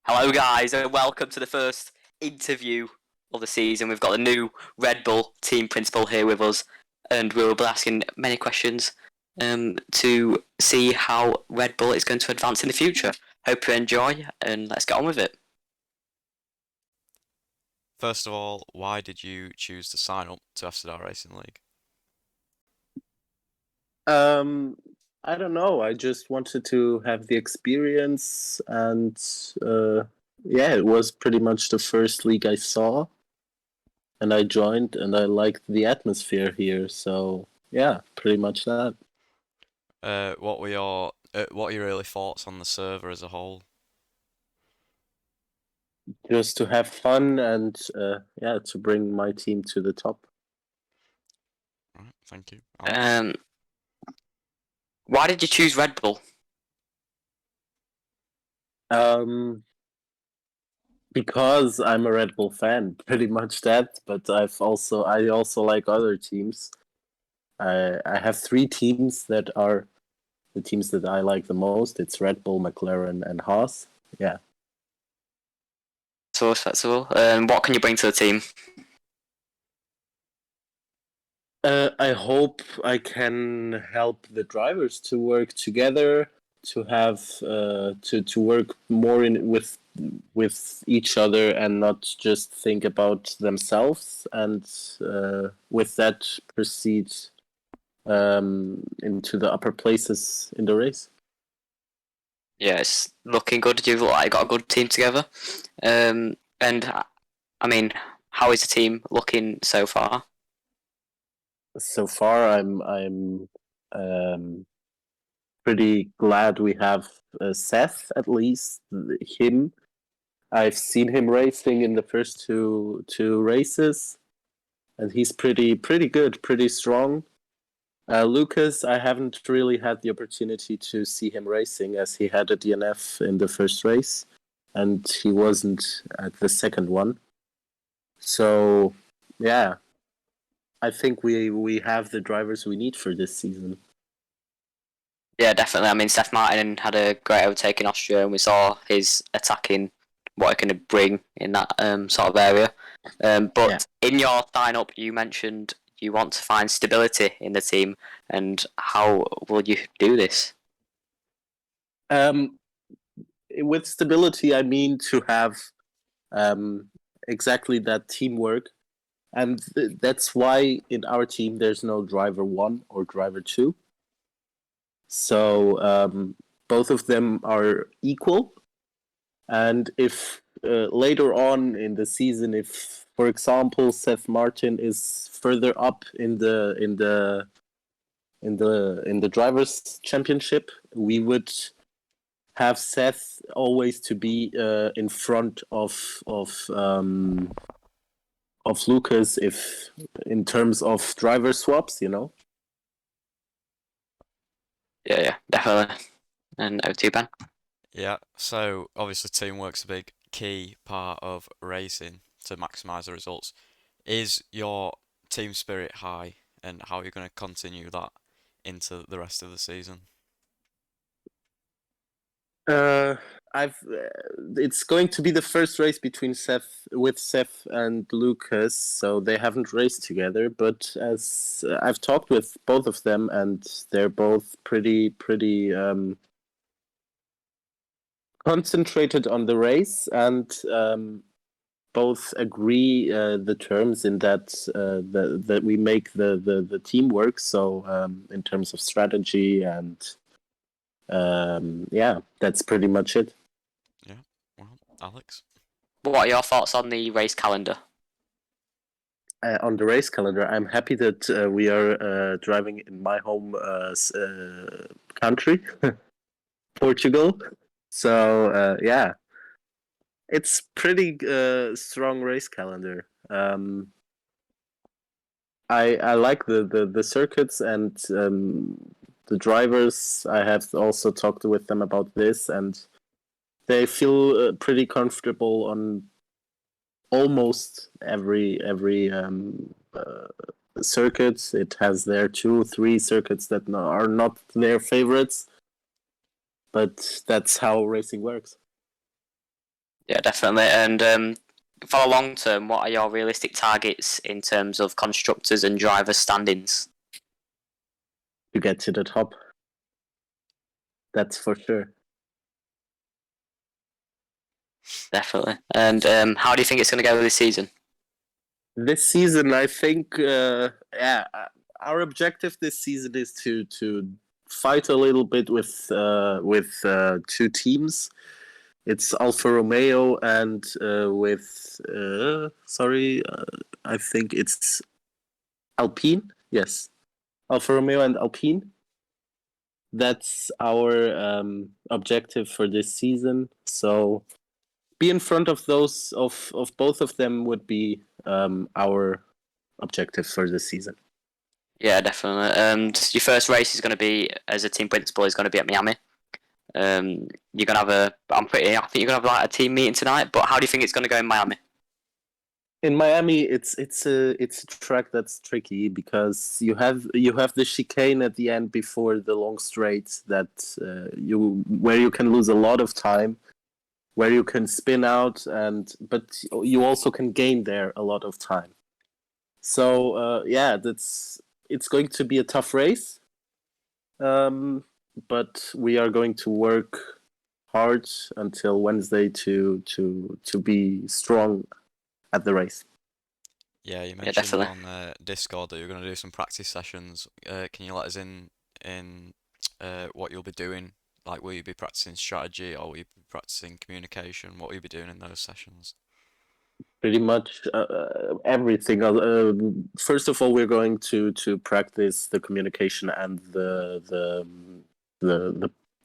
Hello, guys, and welcome to the first interview of the season. We've got the new Red Bull team principal here with us, and we'll be asking many questions to see how Red Bull is going to advance in the future. Hope you enjoy, and let's get on with it. First of all, why did you choose to sign up to FZR Racing League? Um, I don't know. I just wanted to have the experience, and yeah, it was pretty much the first league I saw, and I joined, and I liked the atmosphere here. So yeah, pretty much that. What are your early thoughts on the server as a whole? Just to have fun and yeah, to bring my team to the top. Right, thank you. Alex? Why did you choose Red Bull? Um, because I'm a Red Bull fan, pretty much that. But I also like other teams. I have three teams that are the teams that I like the most. It's Red Bull, McLaren, and Haas. Yeah. So respectable. What can you bring to the team? I hope I can help the drivers to work together, to have to work more in with each other and not just think about themselves, and with that proceed into the upper places in the race. Yeah, it's looking good. You've got a good team together. And I mean, how is the team looking so far? So far, I'm um, pretty glad we have Seth, at least him. I've seen him racing in the first two races, and he's pretty good, pretty strong. Lucas, I haven't really had the opportunity to see him racing, as he had a DNF in the first race, and he wasn't at the second one. So yeah, I think we have the drivers we need for this season. Yeah, definitely. I mean, Steph Martin had a great overtake in Austria, and we saw his attacking what it can bring in that sort of area. But in your sign up, you mentioned you want to find stability in the team, and how will you do this? Um, with stability, I mean to have exactly that teamwork, and that's why in our team there's no driver one or driver two. So both of them are equal, and if later on in the season, if for example Seth Martin is further up in the drivers championship, we would have Seth always to be in front of Lucas, if in terms of driver swaps, you know. Yeah, definitely. And over to you, Ben. Yeah, so obviously teamwork's a big key part of racing to maximise the results. Is your team spirit high, and how are you going to continue that into the rest of the season? Uh, I've it's going to be the first race between Seth and Lucas, so they haven't raced together. But as I've talked with both of them, and they're both pretty concentrated on the race, and both agree the terms in that we make the teamwork. So in terms of strategy and yeah, that's pretty much it. Yeah, well, Alex? What are your thoughts on the race calendar? On the race calendar, I'm happy that we are driving in my home country, Portugal. So yeah, it's pretty strong race calendar. I like the circuits and the drivers. I have also talked with them about this, and they feel pretty comfortable on almost every circuits. It has their 2 3 circuits that are not their favorites, but that's how racing works. Yeah, definitely. And for the long term, what are your realistic targets in terms of constructors and drivers standings? To get to the top. That's for sure. Definitely. And how do you think it's going to go this season? This season, I think, our objective this season is to fight a little bit with two teams. It's Alfa Romeo and I think it's Alpine. Yes, Alfa Romeo and Alpine. That's our objective for this season. So be in front of those of both of them would be our objective for this season. Yeah, definitely. And your first race is going to be, as a team principal, is going to be at Miami. You're going to have I think you're going to have like a team meeting tonight. But how do you think it's going to go in Miami? In Miami, it's a track that's tricky because you have the chicane at the end before the long straight that where you can lose a lot of time, where you can spin out, but you also can gain there a lot of time. So it's going to be a tough race, but we are going to work hard until Wednesday to be strong at the race. Yeah, you mentioned on Discord that you're going to do some practice sessions. Can you let us in what you'll be doing? Like, will you be practicing strategy or will you be practicing communication? What will you be doing in those sessions? Pretty much everything. First of all, we're going to practice the communication and the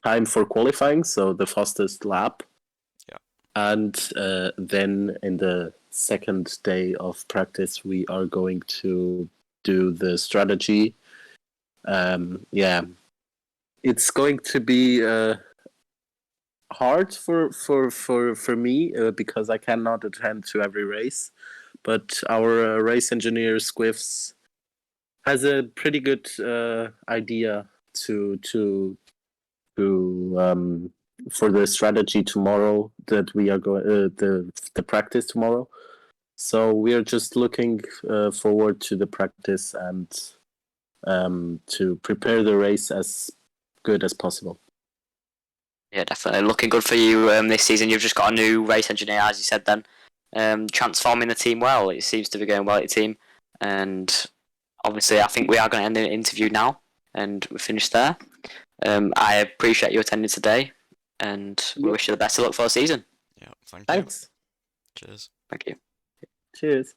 time for qualifying, so the fastest lap. Yeah. And then in the second day of practice, we are going to do the strategy. It's going to be hard for me because I cannot attend to every race, but our race engineer Squiffs has a pretty good idea to for the strategy tomorrow that we are going the practice tomorrow. So we are just looking forward to the practice and to prepare the race as good as possible. Yeah, definitely. Looking good for you this season. You've just got a new race engineer, as you said then. Transforming the team well. It seems to be going well at the team. And obviously, I think we are going to end the interview now. And we're finished there. I appreciate you attending today. And we wish you the best of luck for the season. Yeah, thank you. Thanks. Cheers. Thank you. Cheers.